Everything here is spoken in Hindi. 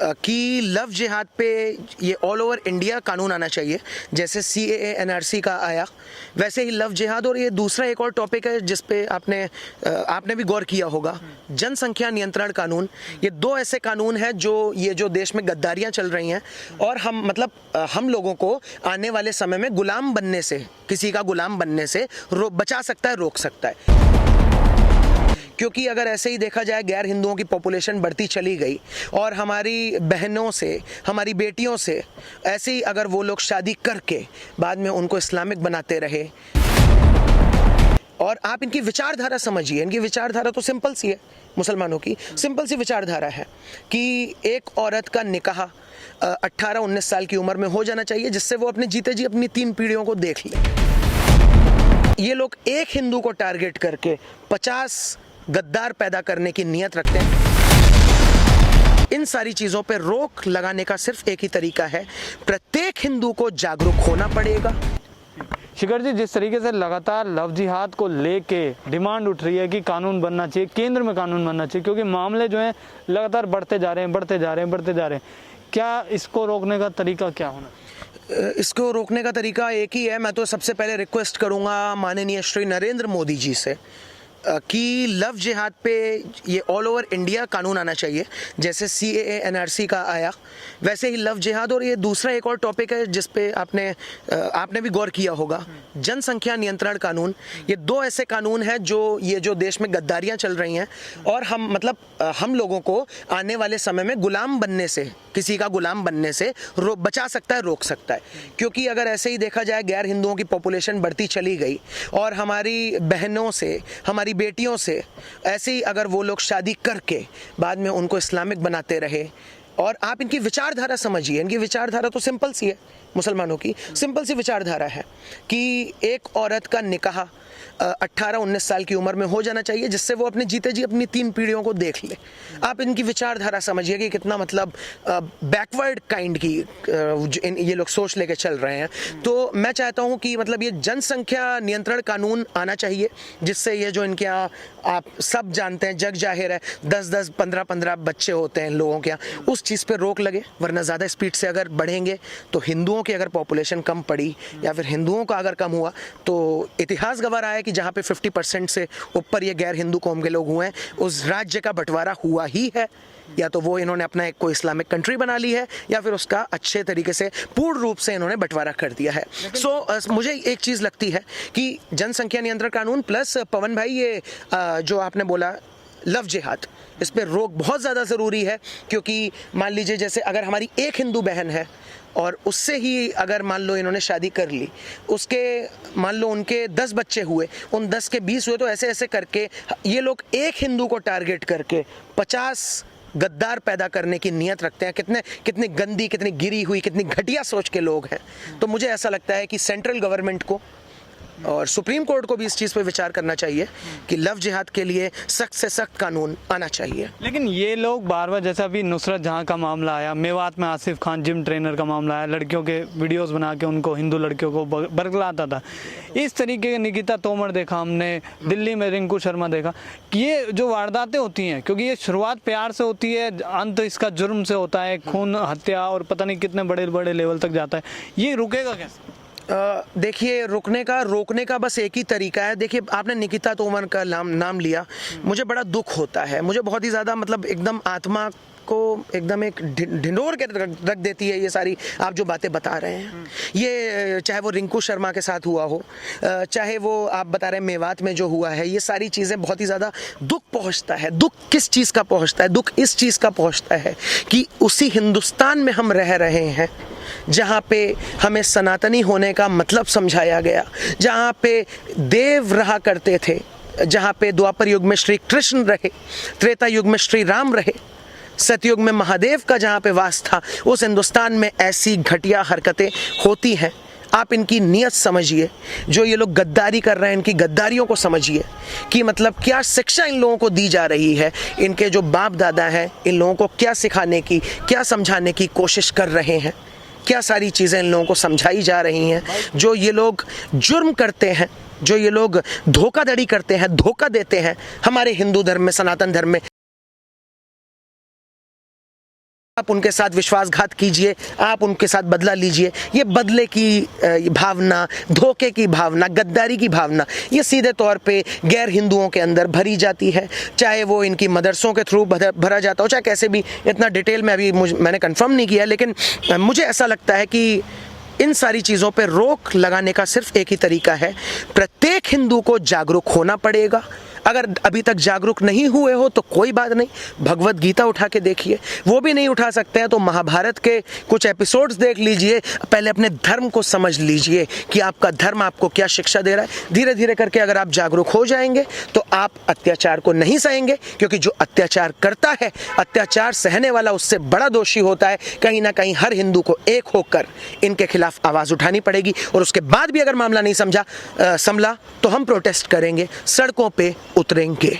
कि लव जिहाद पे ये ऑल ओवर इंडिया कानून आना चाहिए। जैसे CAA NRC का आया वैसे ही लव जिहाद। और ये दूसरा एक और टॉपिक है जिस पे आपने भी गौर किया होगा, जनसंख्या नियंत्रण कानून। ये दो ऐसे कानून हैं जो देश में गद्दारियां चल रही हैं और हम लोगों को आने वाले समय में गुलाम बनने से, किसी का गुलाम बनने से बचा सकता है, रोक सकता है। क्योंकि अगर ऐसे ही देखा जाए गैर हिंदुओं की पॉपुलेशन बढ़ती चली गई और हमारी बहनों से, हमारी बेटियों से ऐसे ही अगर वो लोग शादी करके बाद में उनको इस्लामिक बनाते रहे। और आप इनकी विचारधारा समझिए, इनकी विचारधारा तो सिंपल सी है, मुसलमानों की सिंपल सी विचारधारा है कि एक औरत का निकाह 18-19 साल की उम्र में हो जाना चाहिए, जिससे वो अपने जीते जी अपनी 3 पीढ़ियों को देख ले। ये लोग एक हिंदू को टारगेट करके 50 गद्दार पैदा करने की नीयत रखते हैं। इन सारी चीजों पर रोक लगाने का सिर्फ एक ही तरीका है, प्रत्येक हिंदू को जागरूक होना पड़ेगा। शिखर जी, जिस तरीके से लगातार लव जिहाद को लेके डिमांड उठ रही है कि कानून बनना चाहिए, केंद्र में कानून बनना चाहिए, क्योंकि मामले जो हैं लगातार बढ़ते जा रहे हैं, क्या इसको रोकने का तरीका क्या होना? इसको रोकने का तरीका एक ही है। मैं तो सबसे पहले रिक्वेस्ट करूंगा माननीय श्री नरेंद्र मोदी जी से कि लव जिहाद पे ये ऑल ओवर इंडिया कानून आना चाहिए। जैसे CAA NRC का आया वैसे ही लव जिहाद। और ये दूसरा एक और टॉपिक है जिस पे आपने भी गौर किया होगा, जनसंख्या नियंत्रण कानून। ये दो ऐसे कानून हैं जो देश में गद्दारियां चल रही हैं और हम लोगों को आने वाले समय में गुलाम बनने से, किसी का गुलाम बनने से बचा सकता है, रोक सकता है। क्योंकि अगर ऐसे ही देखा जाए गैर हिंदुओं की पॉपुलेशन बढ़ती चली गई और हमारी बहनों से, हमारी बेटियों से ऐसे ही अगर वो लोग शादी करके बाद में उनको इस्लामिक बनाते रहे। और आप इनकी विचारधारा समझिए, इनकी विचारधारा तो सिंपल सी है, मुसलमानों की सिंपल सी विचारधारा है कि एक औरत का निकाह 18-19 साल की उम्र में हो जाना चाहिए, जिससे वो अपने जीते जी अपनी 3 पीढ़ियों को देख ले। आप इनकी विचारधारा समझिए कि कितना बैकवर्ड काइंड की ये लोग सोच लेके चल रहे हैं। तो मैं चाहता हूं कि ये जनसंख्या नियंत्रण कानून आना चाहिए, जिससे ये जो इनके यहाँ आप सब जानते हैं, जग जाहिर है 10-10, 15-15 बच्चे होते हैं लोगों के यहाँ, उस चीज़ पे रोक लगे। वरना ज़्यादा स्पीड से अगर बढ़ेंगे तो हिंदुओं की अगर पॉपुलेशन कम पड़ी या फिर हिंदुओं का अगर कम हुआ तो इतिहास गवाह रहा है कि जहाँ पे 50% से ऊपर ये गैर हिंदू कौम के लोग हुए हैं, उस राज्य का बंटवारा हुआ ही है। या तो वो इन्होंने अपना एक कोई इस्लामिक कंट्री बना ली है या फिर उसका अच्छे तरीके से पूर्ण रूप से इन्होंने बंटवारा कर दिया है। मुझे एक चीज़ लगती है कि जनसंख्या नियंत्रण कानून प्लस पवन भाई ये जो आपने बोला लव जिहाद, इस पर रोक बहुत ज़्यादा ज़रूरी है। क्योंकि मान लीजिए जैसे अगर हमारी एक हिंदू बहन है और उससे ही अगर मान लो इन्होंने शादी कर ली, उसके मान लो उनके 10 बच्चे हुए, उन 10 के 20 हुए, तो ऐसे ऐसे करके ये लोग एक हिंदू को टारगेट करके 50 गद्दार पैदा करने की नीयत रखते हैं। कितनी गंदी, कितनी गिरी हुई, कितनी घटिया सोच के लोग हैं। तो मुझे ऐसा लगता है कि सेंट्रल गवर्नमेंट को और सुप्रीम कोर्ट को भी इस चीज़ पे विचार करना चाहिए कि लव जिहाद के लिए सख्त से सख्त कानून आना चाहिए। लेकिन ये लोग बार बार, जैसा अभी नुसरत जहां का मामला आया, मेवात में आसिफ खान जिम ट्रेनर का मामला आया, लड़कियों के वीडियोस बना के उनको, हिंदू लड़कियों को बरगलाता था। इस तरीके के निकिता तोमर देखा हमने, दिल्ली में रिंकू शर्मा देखा कि ये जो वारदातें होती हैं, क्योंकि ये शुरुआत प्यार से होती है, अंत इसका जुर्म से होता है, खून, हत्या और पता नहीं कितने बड़े बड़े लेवल तक जाता है। ये रुकेगा कैसे? देखिए, रोकने का बस एक ही तरीका है। देखिए, आपने निकिता तोमर का नाम लिया, मुझे बड़ा दुख होता है। मुझे बहुत ही ज़्यादा एकदम आत्मा को एकदम एक ढिंढोर के रख देती है ये सारी आप जो बातें बता रहे हैं। ये चाहे वो रिंकू शर्मा के साथ हुआ हो, चाहे वो आप बता रहे हैं मेवात में जो हुआ है, ये सारी चीज़ें बहुत ही ज़्यादा दुख पहुंचता है। दुख किस चीज़ का पहुंचता है? दुख इस चीज़ का पहुंचता है कि उसी हिंदुस्तान में हम रह रहे हैं जहाँ पे हमें सनातनी होने का मतलब समझाया गया, जहाँ पे देव रहा करते थे, जहाँ पे द्वापर युग में श्री कृष्ण रहे, त्रेता युग में श्री राम रहे, सतयुग में महादेव का जहाँ पे वास था, उस हिंदुस्तान में ऐसी घटिया हरकतें होती हैं। आप इनकी नीयत समझिए, जो ये लोग गद्दारी कर रहे हैं, इनकी गद्दारियों को समझिए कि क्या शिक्षा इन लोगों को दी जा रही है। इनके जो बाप दादा हैं, इन लोगों को क्या सिखाने की, क्या समझाने की कोशिश कर रहे हैं, क्या सारी चीज़ें इन लोगों को समझाई जा रही हैं। जो ये लोग जुर्म करते हैं, जो ये लोग धोखाधड़ी करते हैं, धोखा देते हैं हमारे हिंदू धर्म में, सनातन धर्म में, आप उनके साथ विश्वासघात कीजिए, आप उनके साथ बदला लीजिए। ये बदले की भावना, धोखे की भावना, गद्दारी की भावना, ये सीधे तौर पे गैर हिंदुओं के अंदर भरी जाती है, चाहे वो इनकी मदरसों के थ्रू भरा जाता हो, चाहे कैसे भी। इतना डिटेल में अभी मैंने कंफर्म नहीं किया, लेकिन मुझे ऐसा लगता है कि इन सारी चीज़ों पे रोक लगाने का सिर्फ एक ही तरीका है, प्रत्येक हिंदू को जागरूक होना पड़ेगा। अगर अभी तक जागरूक नहीं हुए हो तो कोई बात नहीं, भगवत गीता उठा के देखिए। वो भी नहीं उठा सकते हैं तो महाभारत के कुछ एपिसोड्स देख लीजिए। पहले अपने धर्म को समझ लीजिए कि आपका धर्म आपको क्या शिक्षा दे रहा है। धीरे धीरे करके अगर आप जागरूक हो जाएंगे तो आप अत्याचार को नहीं सहेंगे, क्योंकि जो अत्याचार करता है, अत्याचार सहने वाला उससे बड़ा दोषी होता है। कहीं ना कहीं हर हिंदू को एक होकर इनके खिलाफ आवाज़ उठानी पड़ेगी, और उसके बाद भी अगर मामला नहीं संभला तो हम प्रोटेस्ट करेंगे, सड़कों पे उतरेंगे।